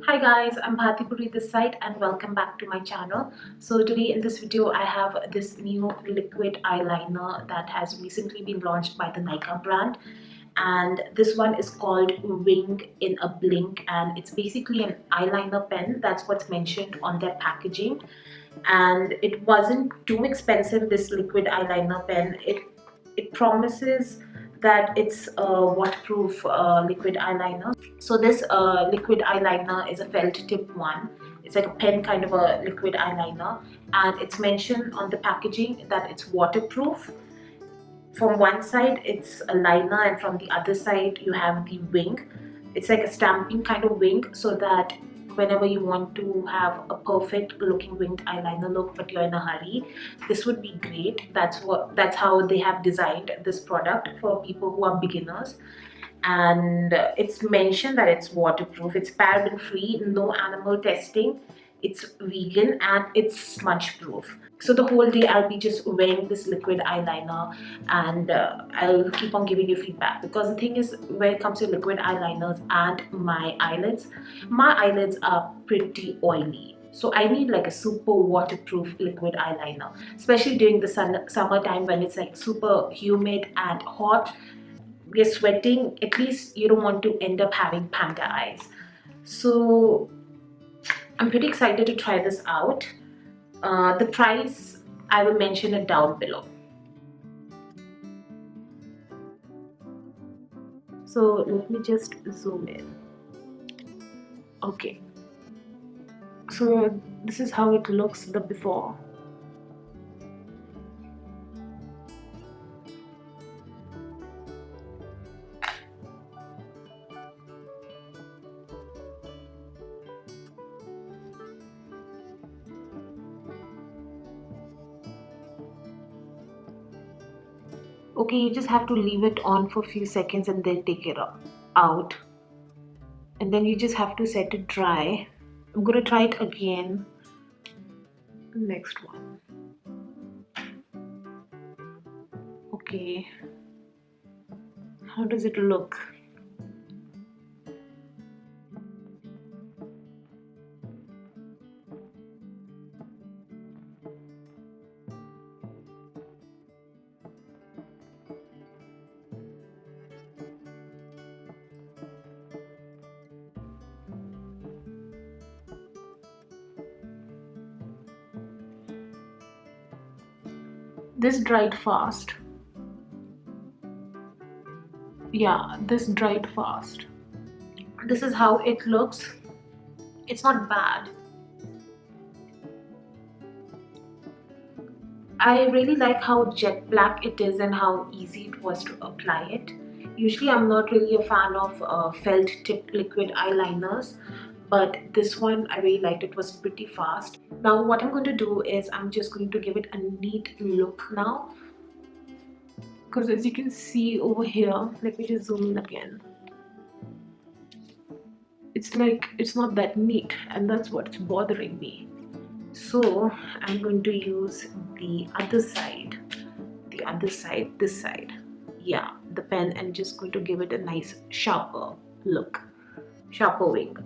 Hi guys, I'm Bharti Puri this side and welcome back to my channel. So today in this video I have this new liquid eyeliner that has recently been launched by the Nykaa brand, and this one is called Wing in a Blink, and it's basically an eyeliner pen. That's what's mentioned on their packaging, and it wasn't too expensive, this liquid eyeliner pen. It promises that it's a waterproof liquid eyeliner. So this liquid eyeliner is a felt tip one. It's like a pen kind of a liquid eyeliner, and it's mentioned on the packaging that it's waterproof. From one side it's a liner and from the other side you have the wing. It's like a stamping kind of wing, so that whenever you want to have a perfect looking winged eyeliner look but you're in a hurry, this would be great. That's how they have designed this product for people who are beginners. And it's mentioned that it's waterproof, it's paraben free, no animal testing, it's vegan, and it's smudge proof. So the whole day I'll be just wearing this liquid eyeliner, and I'll keep on giving you feedback, because the thing is, when it comes to liquid eyeliners and my eyelids are pretty oily. So I need like a super waterproof liquid eyeliner, especially during the summertime when it's like super humid and hot. We're sweating, at least you don't want to end up having panda eyes. So I'm pretty excited to try this out. The price, I will mention it down below. So let me just zoom in. Okay, so this is how it looks, the before. Okay, you just have to leave it on for a few seconds and then take it out, and then you just have to set it dry. I'm gonna try it again. Next one. Okay, how does it look? This dried fast. Yeah, this dried fast. This is how it looks. It's not bad. I really like how jet black it is and how easy it was to apply it. Usually I'm not really a fan of felt tip liquid eyeliners, but this one I really liked. It was pretty fast. Now what I'm going to do is I'm just going to give it a neat look now, because as you can see over here, let me just zoom in again. It's like it's not that neat, and that's what's bothering me. So I'm going to use the other side, this side, yeah, the pen, and just going to give it a nice sharper look, sharper wing.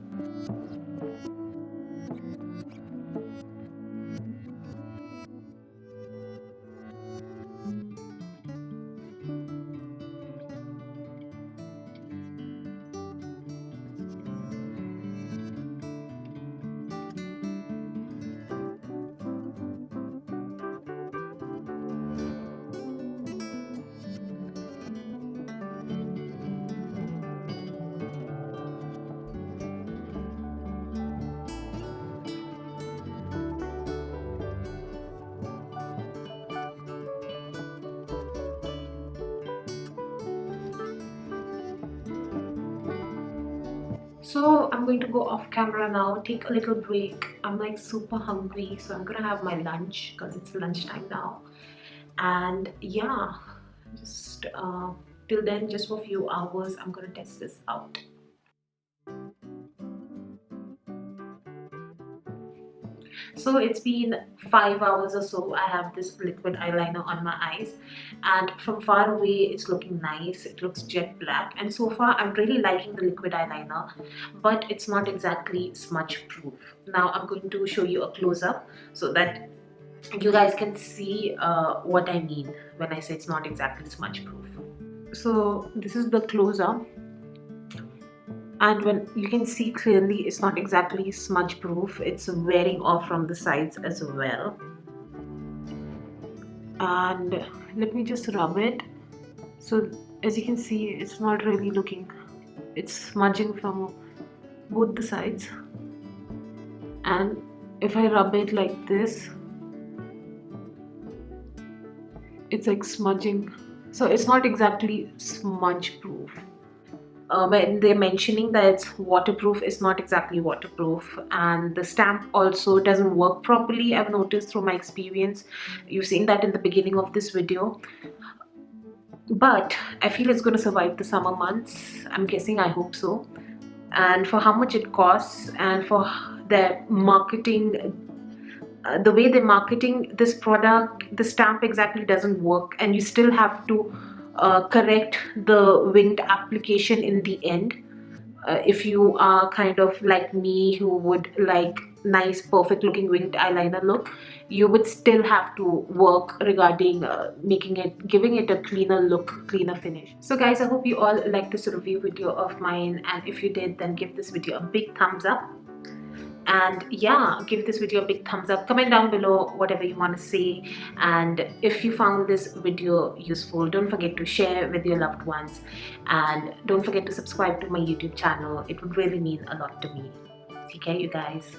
So I'm going to go off camera now, take a little break. I'm like super hungry, so I'm gonna have my lunch because it's lunchtime now. And yeah, just till then, just for a few hours, I'm gonna test this out. So it's been 5 hours or so. I have this liquid eyeliner on my eyes, and from far away it's looking nice. It looks jet black, and so far I'm really liking the liquid eyeliner, but it's not exactly smudge proof. Now I'm going to show you a close-up so that you guys can see what I mean when I say it's not exactly smudge proof. So this is the close-up, and when you can see clearly it's not exactly smudge proof. It's wearing off from the sides as well. And let me just rub it. So as you can see, it's not really looking, it's smudging from both the sides. And if I rub it like this, it's like smudging. So it's not exactly smudge proof. When they're mentioning that it's waterproof, it's not exactly waterproof, and the stamp also doesn't work properly. I've noticed through my experience. You've seen that in the beginning of this video. But I feel it's going to survive the summer months. I'm guessing, I hope so. And for how much it costs, and for their marketing, the way they're marketing this product, the stamp exactly doesn't work, and you still have to correct the winged application in the end. If you are kind of like me, who would like nice perfect looking winged eyeliner look, you would still have to work regarding giving it a cleaner look, cleaner finish. So guys, I hope you all liked this review video of mine, and if you did, then give this video a big thumbs up. And yeah, give this video a big thumbs up. Comment down below whatever you want to say, and if you found this video useful, don't forget to share with your loved ones, and don't forget to subscribe to my YouTube channel. It would really mean a lot to me. Take care, you guys.